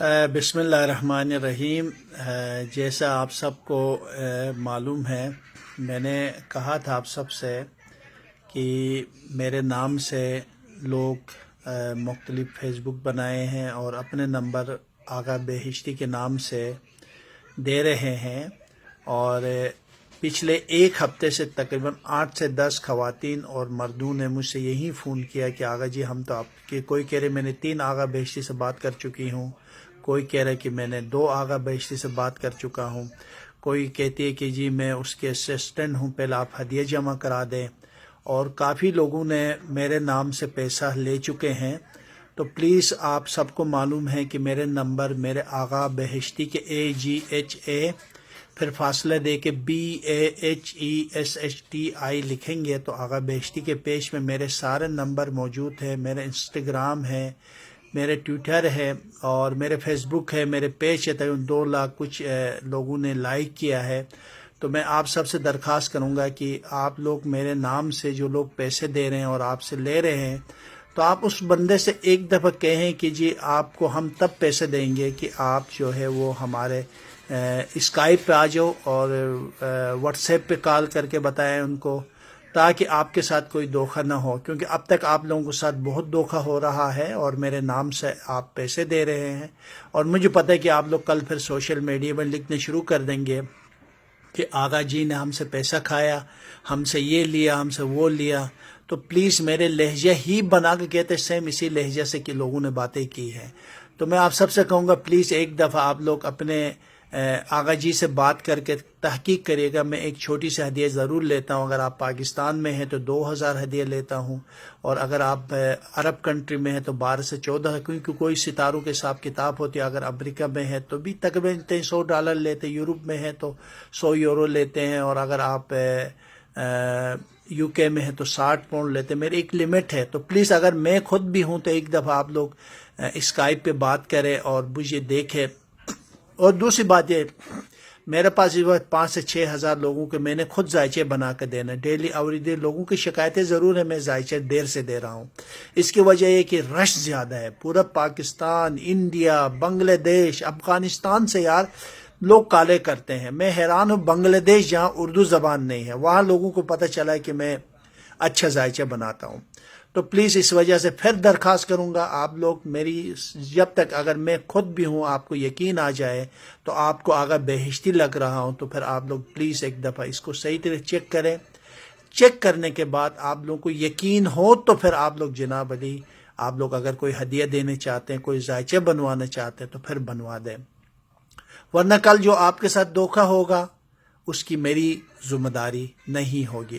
بسم اللہ الرحمن الرحیم۔ جیسا آپ سب کو معلوم ہے، میں نے کہا تھا آپ سب سے کہ میرے نام سے لوگ مختلف فیس بک بنائے ہیں اور اپنے نمبر آغا بہشتی کے نام سے دے رہے ہیں، اور پچھلے ایک ہفتے سے تقریباً 8 سے 10 خواتین اور مردوں نے مجھ سے یہی فون کیا کہ آغا جی ہم تو آپ کے، کوئی کہہ رہے میں نے 3 آغا بہشتی سے بات کر چکی ہوں، کوئی کہہ رہا ہے کہ میں نے 2 آغا بہشتی سے بات کر چکا ہوں، کوئی کہتی ہے کہ جی میں اس کے اسسٹنٹ ہوں، پہلے آپ ہدیہ جمع کرا دیں، اور کافی لوگوں نے میرے نام سے پیسہ لے چکے ہیں۔ تو پلیز آپ سب کو معلوم ہے کہ میرے نمبر، میرے آغا بہشتی کے AGHA پھر فاصلہ دے کے BAHESHTI لکھیں گے تو آغا بہشتی کے پیج میں میرے سارے نمبر موجود ہیں، میرے انسٹاگرام ہے، میرے ٹویٹر ہے اور میرے فیس بک ہے، میرے پیج ہے، تقریباً 2 لاکھ کچھ لوگوں نے لائک کیا ہے۔ تو میں آپ سب سے درخواست کروں گا کہ آپ لوگ میرے نام سے جو لوگ پیسے دے رہے ہیں اور آپ سے لے رہے ہیں، تو آپ اس بندے سے ایک دفعہ کہیں کہ جی آپ کو ہم تب پیسے دیں گے کہ آپ جو ہے وہ ہمارے اسکائپ پہ آ جاؤ اور واٹس ایپ پہ کال کر کے بتائیں ان کو، تاکہ آپ کے ساتھ کوئی دھوکہ نہ ہو، کیونکہ اب تک آپ لوگوں کے ساتھ بہت دھوکہ ہو رہا ہے اور میرے نام سے آپ پیسے دے رہے ہیں، اور مجھے پتہ ہے کہ آپ لوگ کل پھر سوشل میڈیا میں لکھنے شروع کر دیں گے کہ آغا جی نے ہم سے پیسہ کھایا، ہم سے یہ لیا، ہم سے وہ لیا۔ تو پلیز میرے لہجہ ہی بنا کے کہتے سیم اسی لہجہ سے کہ لوگوں نے باتیں کی ہیں۔ تو میں آپ سب سے کہوں گا پلیز ایک دفعہ آپ لوگ اپنے آغا جی سے بات کر کے تحقیق کریے گا۔ میں ایک چھوٹی سی ہدیہ ضرور لیتا ہوں، اگر آپ پاکستان میں ہیں تو 2000 ہدیہ لیتا ہوں، اور اگر آپ عرب کنٹری میں ہیں تو 12 سے 14 ہے، کیونکہ کوئی ستاروں کے حساب کتاب ہوتی ہے۔ اگر امریکہ میں ہے تو بھی تقریباً $300 لیتے، یورپ میں ہے تو 100 یورو لیتے ہیں، اور اگر آپ UK میں ہے تو 60 پاؤنڈ لیتے ہیں۔ میری ایک لمٹ ہے، تو پلیز اگر میں خود بھی ہوں تو ایک دفعہ آپ لوگ اسکائپ پہ بات کریں اور مجھے دیکھیں۔ اور دوسری بات یہ، میرے پاس اس وقت 5 سے 6 ہزار لوگوں کے میں نے خود ذائچے بنا کے دینا ڈیلی اوری لوگوں کی شکایتیں ضرور ہیں، میں ذائچے دیر سے دے رہا ہوں۔ اس کی وجہ یہ کہ رش زیادہ ہے، پورا پاکستان، انڈیا، بنگلہ دیش، افغانستان سے یار لوگ کالے کرتے ہیں۔ میں حیران ہوں، بنگلہ دیش جہاں اردو زبان نہیں ہے وہاں لوگوں کو پتہ چلا ہے کہ میں اچھا ذائچہ بناتا ہوں۔ تو پلیز اس وجہ سے پھر درخواست کروں گا آپ لوگ میری، جب تک اگر میں خود بھی ہوں آپ کو یقین آ جائے تو آپ کو آغا بہشتی لگ رہا ہوں، تو پھر آپ لوگ پلیز ایک دفعہ اس کو صحیح طرح چیک کریں۔ چیک کرنے کے بعد آپ لوگوں کو یقین ہو تو پھر آپ لوگ جناب علی، آپ لوگ اگر کوئی ہدیہ دینے چاہتے ہیں، کوئی ذائچے بنوانا چاہتے ہیں تو پھر بنوا دیں، ورنہ کل جو آپ کے ساتھ دھوکہ ہوگا اس کی میری ذمہ داری نہیں ہوگی۔